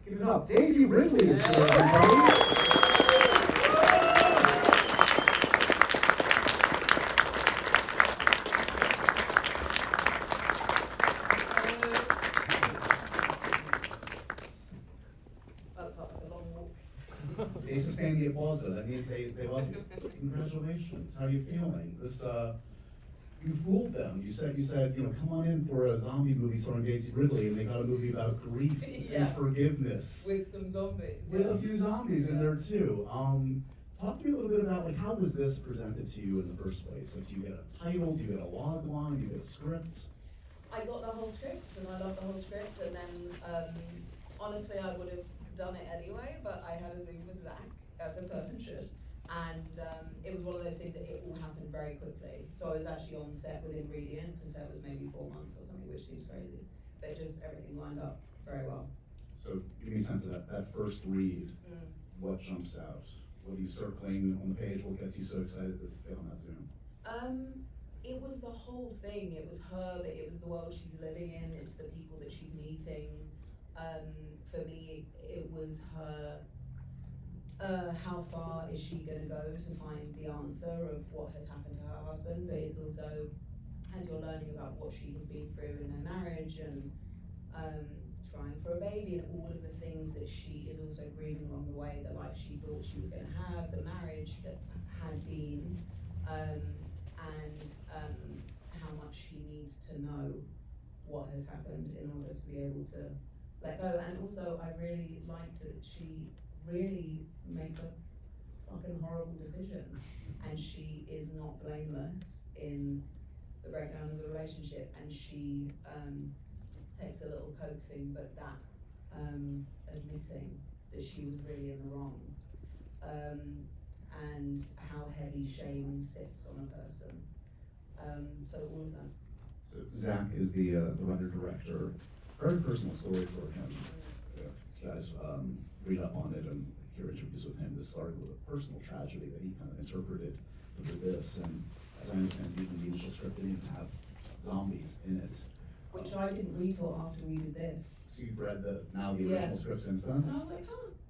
Give it up. Daisy Ridley is here, everybody. They sustained the applause though. That means they love you. Congratulations. How are you feeling? You fooled them. You said, come on in for a zombie movie starring Daisy Ridley, and they got a movie about grief and forgiveness. With some zombies. With a few zombies in there too. Talk to me a little bit about how was this presented to you in the first place? Like, do you get a title? Do you get a log line? Do you get a script? I got the whole script, and I loved the whole script, and then honestly I would have done it anyway, but I had a Zoom with Zach, as a person should, and it was one of those things that it all happened very quickly. So I was actually on set with Ingredient, to set was maybe 4 months or something, which seems crazy, but just everything lined up very well. So give me a sense of that first read. What jumps out? What are you circling on the page? What gets you so excited to fit on that Zoom? It was the whole thing. It was her, but it was the world she's living in. It's the people that she's meeting. For me, it was her, how far is she going to go to find the answer of what has happened to her husband, but it's also, as you're learning about what she has been through in their marriage and trying for a baby and all of the things that she is also grieving along the way, the life she thought she was going to have, the marriage that had been, and how much she needs to know what has happened in order to be able to let go. And also I really liked that she really makes a fucking horrible decision and she is not blameless in the breakdown of the relationship, and she takes a little coaxing, but that admitting that she was really in the wrong, and how heavy shame sits on a person. So all of that. So Zach is the writer-director. Very personal story for him. If you guys read up on it and hear interviews with him, this started with a personal tragedy that he kind of interpreted for this. And as I understand, even the initial script didn't even have zombies in it. Which I didn't read till after we did this. So you've read the original script since then? And I was like,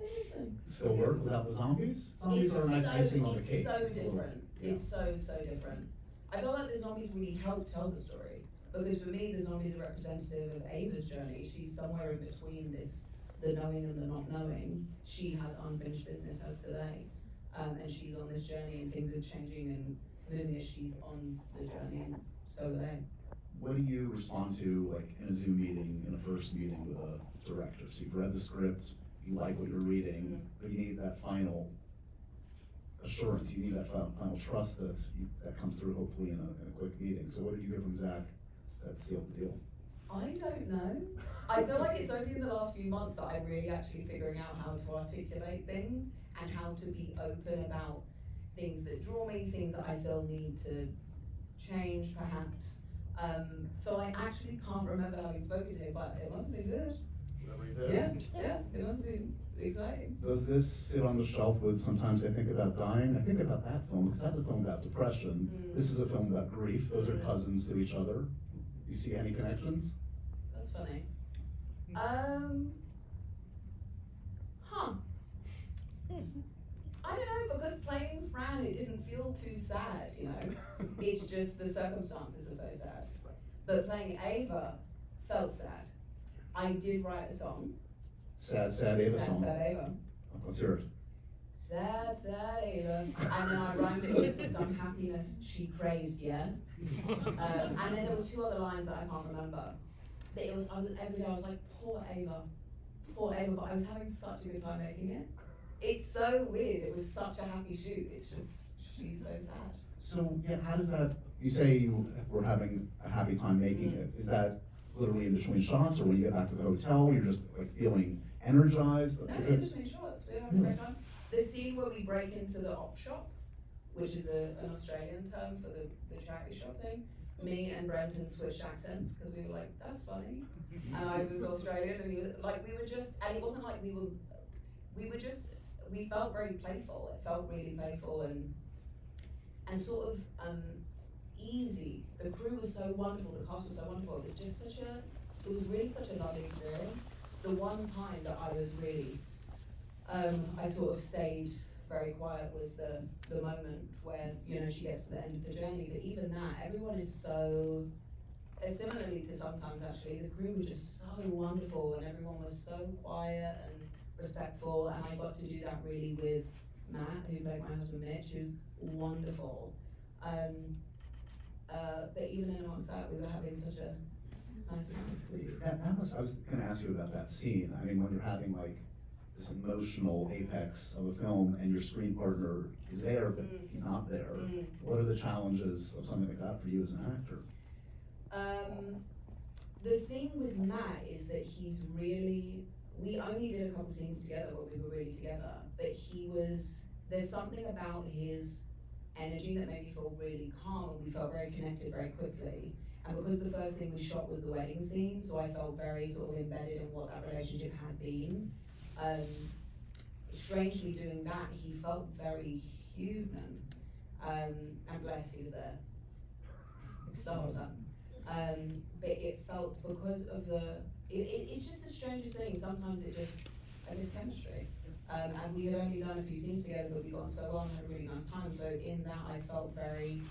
interesting. Still work without the zombies? Zombies are a nice icing on the cake. It's so different. It's so different. I feel like the zombies really help tell the story. Because for me, the zombies are representative of Ava's journey. She's somewhere in between the knowing and the not knowing. She has unfinished business as today. And she's on this journey and things are changing and moving as she's on the journey, and so are they. What do you respond to, like, in a Zoom meeting, in a first meeting with a director? So you've read the script, you like what you're reading, but you need that final assurance, you need that final trust that comes through hopefully in a quick meeting. So what did you hear from Zach that sealed the deal? I don't know. I feel like it's only in the last few months that I'm really actually figuring out how to articulate things and how to be open about things that draw me, things that I feel need to change perhaps. So I actually can't remember having spoken to him, but it must have been good. Yeah, it must have been exciting. Does this sit on the shelf with Sometimes I Think About Dying? I think about that film because that's a film about depression. This is a film about grief. Those are cousins to each other. You see any connections? That's funny. I don't know, because playing Fran, it didn't feel too sad, you know? It's just the circumstances are so sad. But playing Ava felt sad. I did write a song. Sad Ava song. Sad Ava. Let's hear it. Sad Ava. And then I rhymed it with some happiness she craves, yeah? And then there were 2 other lines that I can't remember. But every day I was like, poor Ava, but I was having such a good time making it. It's so weird, it was such a happy shoot, it's just, she's so sad. So, yeah, how does that, you say you were having a happy time making it, is that literally in between shots, or when you get back to the hotel, you're just like feeling energized? No, in between shots, we're having a great time. The scene where we break into the op shop, which is an Australian term for the charity shop thing, me and Brendan switched accents because we were like, that's funny. And I was Australian and he was like, we were just, and it wasn't like we felt very playful. It felt really playful and sort of easy. The crew was so wonderful, the cast was so wonderful. It was just it was really such a lovely experience. the one time that I was really, I sort of stayed very quiet was the moment where, you know, she gets to the end of the journey. But even that, everyone is so, similarly to sometimes actually, the crew were just so wonderful and everyone was so quiet and respectful. And I got to do that really with Matt, who played my husband Mitch, who's wonderful. But even in amongst that, we were having such a nice time. I was gonna ask you about that scene. I mean, when you're having like this emotional apex of a film and your screen partner is there, but he's not there. What are the challenges of something like that for you as an actor? The thing with Matt is that he's really, we only did a couple scenes together, but we were really together. But there's something about his energy that made me feel really calm, and we felt very connected very quickly. And because the first thing we shot was the wedding scene, so I felt very sort of embedded in what that relationship had been. Strangely doing that, he felt very human. And bless, he was there the whole time. But it felt because of it's just the strangest thing. Sometimes it just, like, it's chemistry. And we had only done a few scenes together, but we got on so well and had a really nice time. So in that, I felt very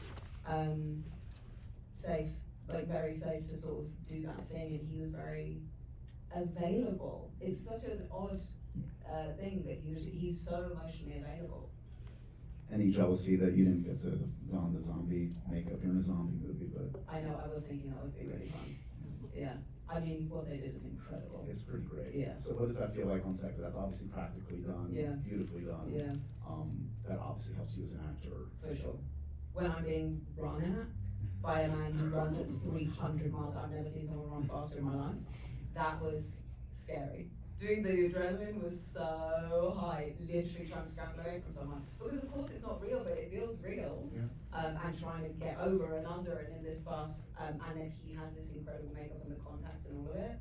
safe, like very safe to sort of do that thing. And he was very available. It's such an odd thing that he's so emotionally available. Any jealousy that you didn't get to don the zombie makeup? You're in a zombie movie, but I know, I was thinking that would be really fun. Yeah. I mean, what they did is incredible. it's pretty great. Yeah. So what does that feel like on set? 'Cause that's obviously practically done, Yeah. beautifully done. Yeah, That obviously helps you as an actor. for sure. When I'm being run at by a man who runs at 300 miles, I've never seen someone run faster in my life. That was scary. Doing the adrenaline was so high, literally trying to scramble away from someone. Because of course it's not real, but it feels real. Yeah. And trying to get over and under and in this bus. And then he has this incredible makeup and the contacts and all of it.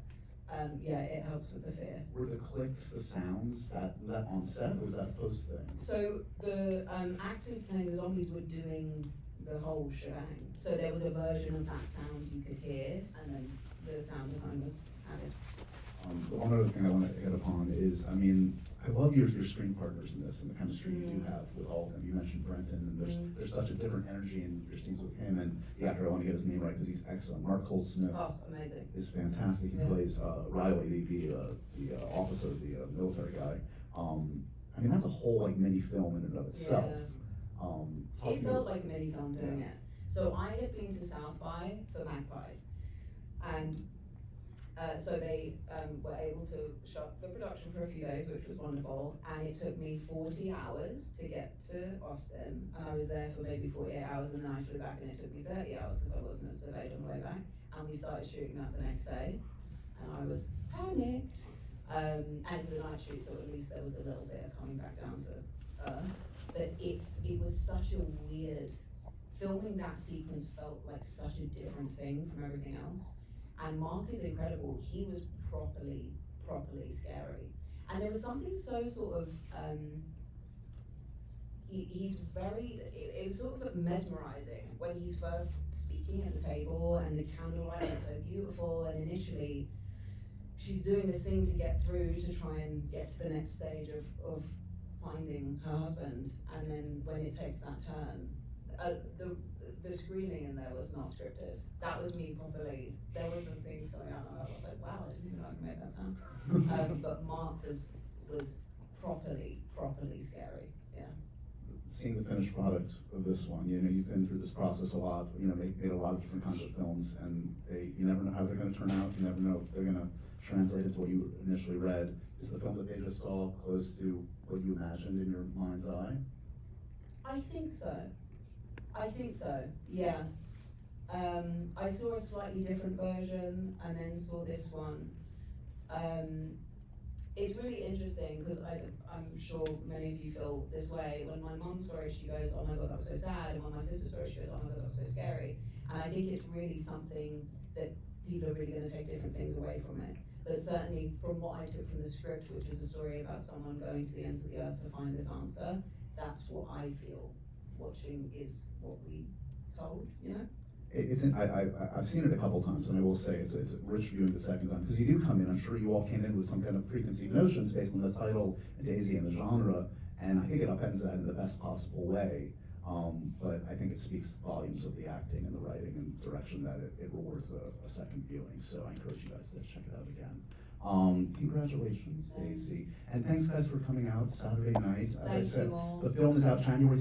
Yeah, it helps with the fear. Were the clicks, the sounds, was that on set or was that post thing? So the actors playing the zombies were doing the whole shebang. So there was a version of that sound you could hear, and then the sound design was added. The one other thing I want to hit upon is, I mean, I love your screen partners in this and the chemistry you do have with all of them. You mentioned Brenton, and there's such a different energy in your scenes with him, and the actor, I want to get his name right because he's excellent. Mark Cole-Smith. Oh, amazing. Is fantastic. He plays Riley, the officer, the military guy. I mean, that's a whole like mini film in and of itself. Yeah. It felt like a mini film doing it. So I had been to South by for Magpie, and so they were able to shut the production for a few days, which was wonderful. And it took me 40 hours to get to Austin, and I was there for maybe 48 hours, and then I flew back, and it took me 30 hours because I wasn't as delayed on the way back. And we started shooting that the next day, and I was panicked. And it was a night shoot, so at least there was a little bit of coming back down to earth. But it was such a weird, filming that sequence felt like such a different thing from everything else. And Mark is incredible. He was properly scary. And there was something so sort of, he's very, it was sort of mesmerizing when he's first speaking at the table and the candlelight is so beautiful, and initially she's doing this thing to get through to try and get to the next stage of finding her husband, and then when it takes that turn, the screaming in there was not scripted. That was me properly. There were some things going on, and I was like, wow, I didn't even know I could make that sound. But Mark was properly scary. Yeah. Seeing the finished product of this one, you know, you've been through this process a lot. You know, they made a lot of different kinds of films, and you never know how they're going to turn out. You never know if they're going to translate into what you initially read. Is the film that they just saw close to what you imagined in your mind's eye? I think so, yeah. I saw a slightly different version and then saw this one. It's really interesting because I'm sure many of you feel this way. When my mum saw it, she goes, oh my God, that was so sad. And when my sister saw it, she goes, oh my God, that was so scary. And I think it's really something that people are really going to take different things away from it. But certainly from what I took from the script, which is a story about someone going to the ends of the earth to find this answer, that's what I feel watching is what we told, you know? I've seen it a couple times, and I will say it's rich viewing the second time, because you do come in, I'm sure you all came in with some kind of preconceived notions based on the title, and Daisy, and the genre, and I think it upends that in the best possible way. But I think it speaks volumes of the acting and the writing and direction that it rewards a second viewing, so I encourage you guys to check it out again. Congratulations, Daisy, and thanks guys for coming out Saturday night. As I Thank said, you all. the film is out January